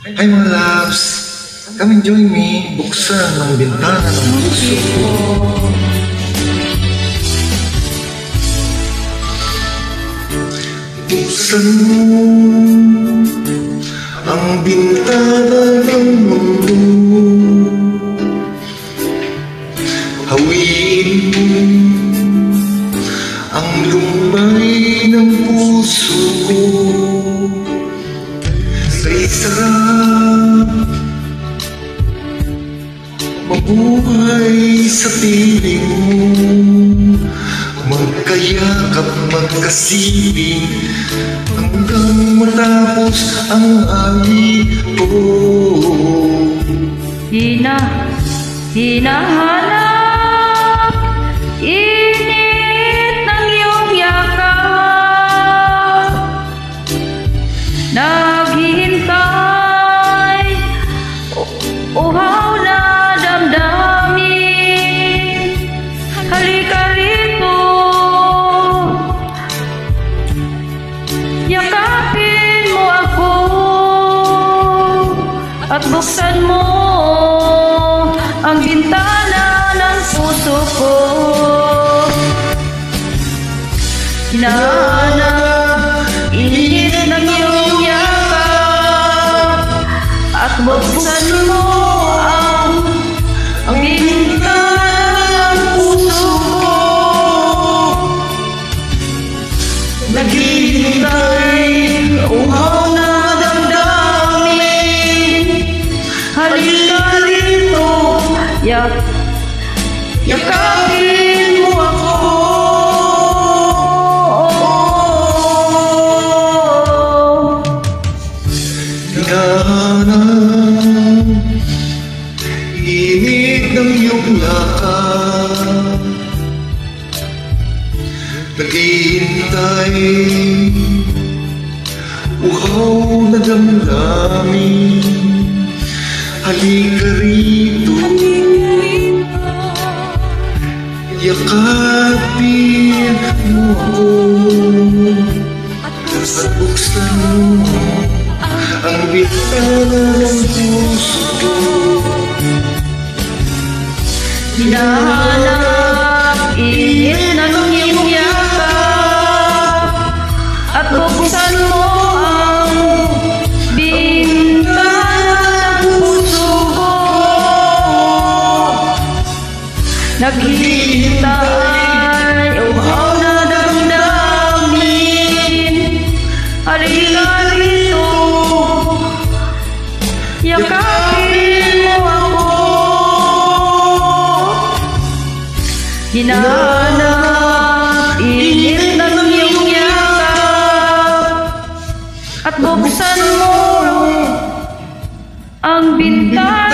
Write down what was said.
Hi mga loves! Come and join me. Buksan ang bintana ng puso ko. Buksan mo ang bintana ng mundo. Hawiin mo ang lumbay ng puso ko. Sa'y sarap mabuhay sa piling mo, magkayakap, magkasilip hanggang matapos ang alipon. Hinahanap init ng iyong yakap, naghihintay uhaw na damdamin. Halika rito, yakapin mo ako at buksan mo ang bintana ng puso ko. Hinahanap init ng iyong yakap at buksan mo ang bintana ng puso ko. Naghihintay uhaw na damdamin. Halika rito, yakapin mo ako. Hinahanap init ng iyong yakap, naghihintay uhaw na damdamin. Halika rito, yakapin mo ako at buksan mo ang bintana ng puso ko. Hinahanap init ng iyong yakap at buksan mo ang bintana ng puso ko. Naghihintay uhaw na damdamin. Halika rito, yakapin mo ako. Hinahanap init ng iyong yakap at buksan mo ang bintana